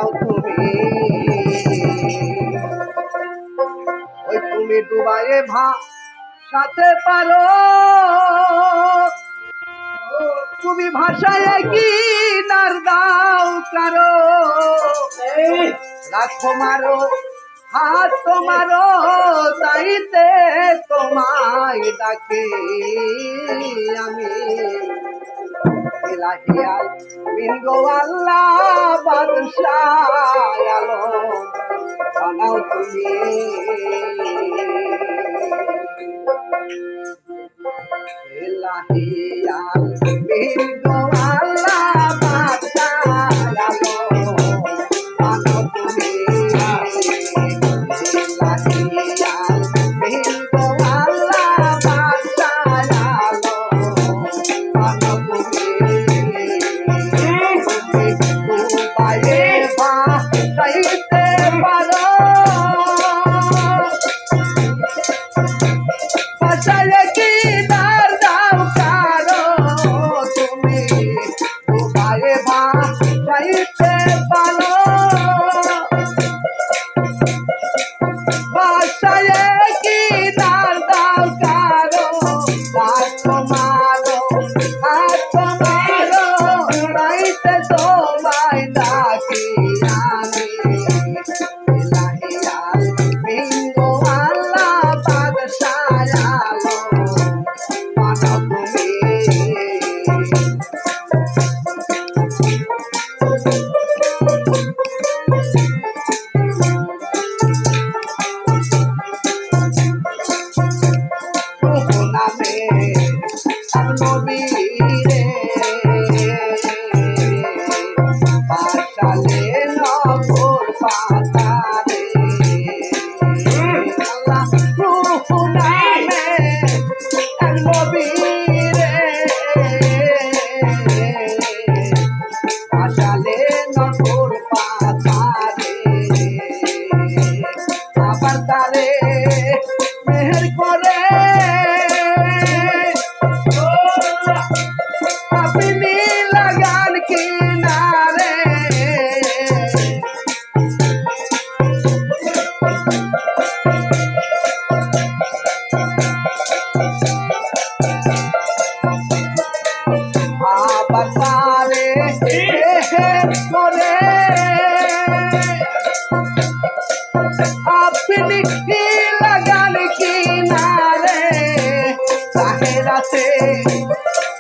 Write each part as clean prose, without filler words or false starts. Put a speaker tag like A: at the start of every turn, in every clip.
A: বানাও তুমি ওই তুমি ডুবাইয়ে ভাসাতে পারো তুমি ভাষায় কি নার দাও কারো রাখো মারো হাত তোমারো তাইতে তোমায় ডাকে আমি ইলাহিয়াল মিনগো আল্লাহ বাদশাহ আলম বানাও তুমি ইলাহিয়াল মিনগো আল্লাহ বাদশাহ আলম বানাও তুমি ইলাহিয়াল মিনগো আল্লাহ বাদশাহ আলম বানাও তুমি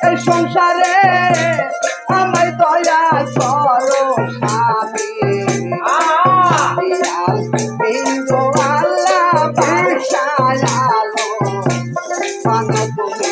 A: এই সংসারে আমায় দয়া করো স্বামী বিন্দু আল্লাহ বাদশাহ আলম বানাও তুমি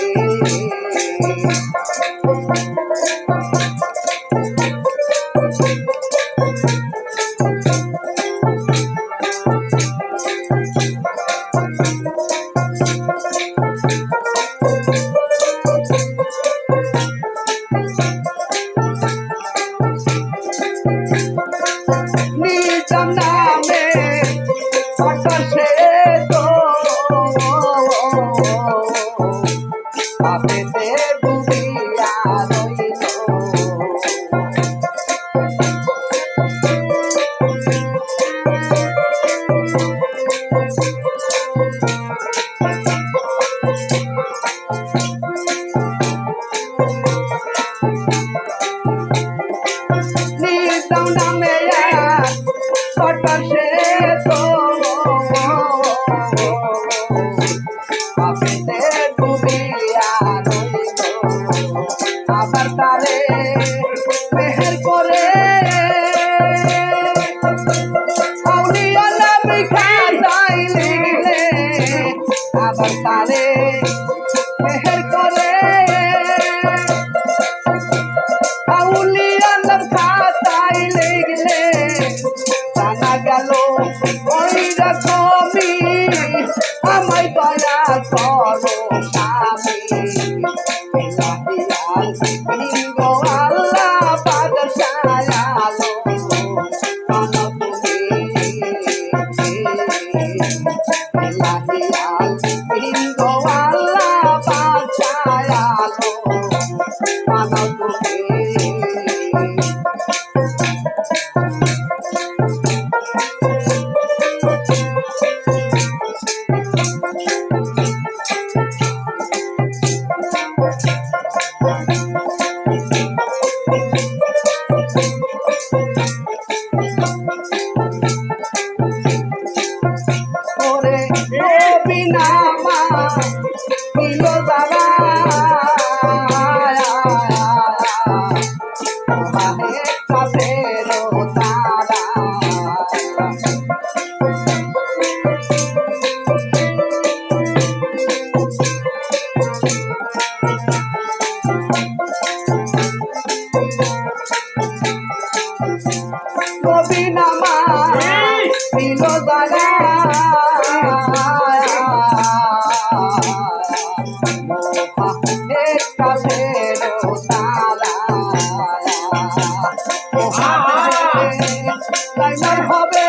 A: হবে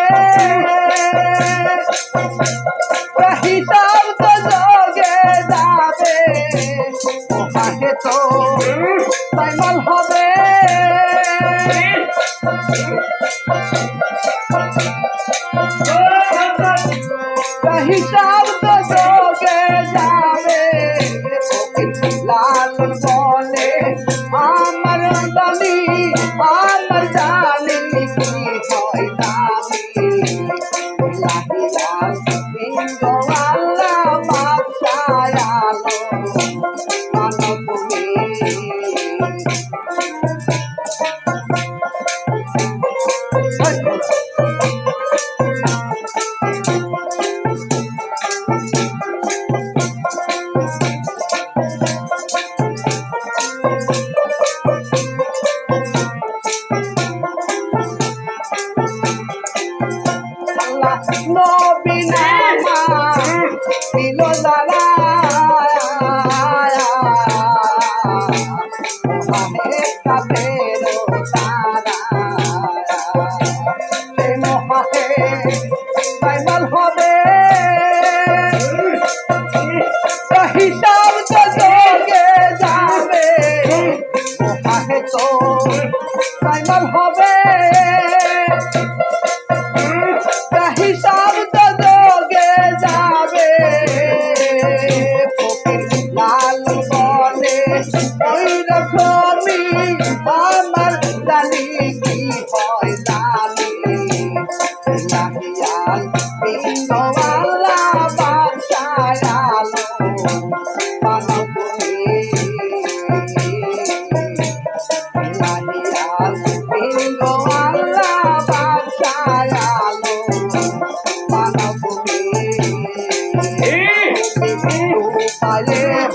A: হিসাব তো যোগে যাবে ওখানে তো ফাইনাল হবে হিসাব তো যোগে যাবে লালন বলে আমার জানি কি হয় জানি লাহিলাল বিন্দু আল্লাহ বাদশাহ আলো মানবভূমি নবী নামা দিল দাঁড়া মহানে কাপের তারা সে মহানে ফাইনাল হবে হিসাব তো যোগে যাবে মহানে তো ফাইনাল হবে হিসাব তো যোগে যাবে লাল বলে ওই রকমই আমার জানি কি হয় জানি লাহিয়াল বিন্দু আল্লাহ বাদশাহ আলো মানবভূমি লাহিয়াল বিন্দু আল্লাহ বাদশাহ আলো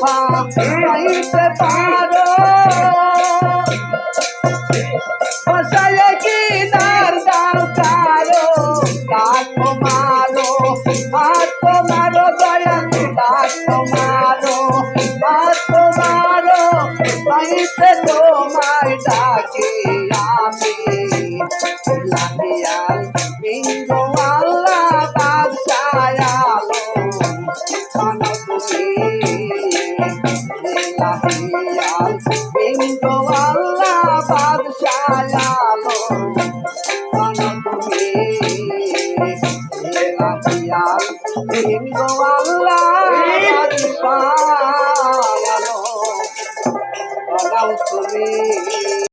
A: পায়ে পাইতে পারো বসায় কি নার দাও কারো ডাকো মারো দয়াল ডাকো মারো পাইতে তোমায় ডাকি আমি লাহিয়াল বিন্দু আল্লাহ বাদশাহ আলো মানবভূমি লাহিয়াল বিন্দু আল্লাহ বাদশাহ আলো মানবভূমি লাহিয়াল বিন্দু আল্লাহ বাদশাহ আলো মানবভূমি।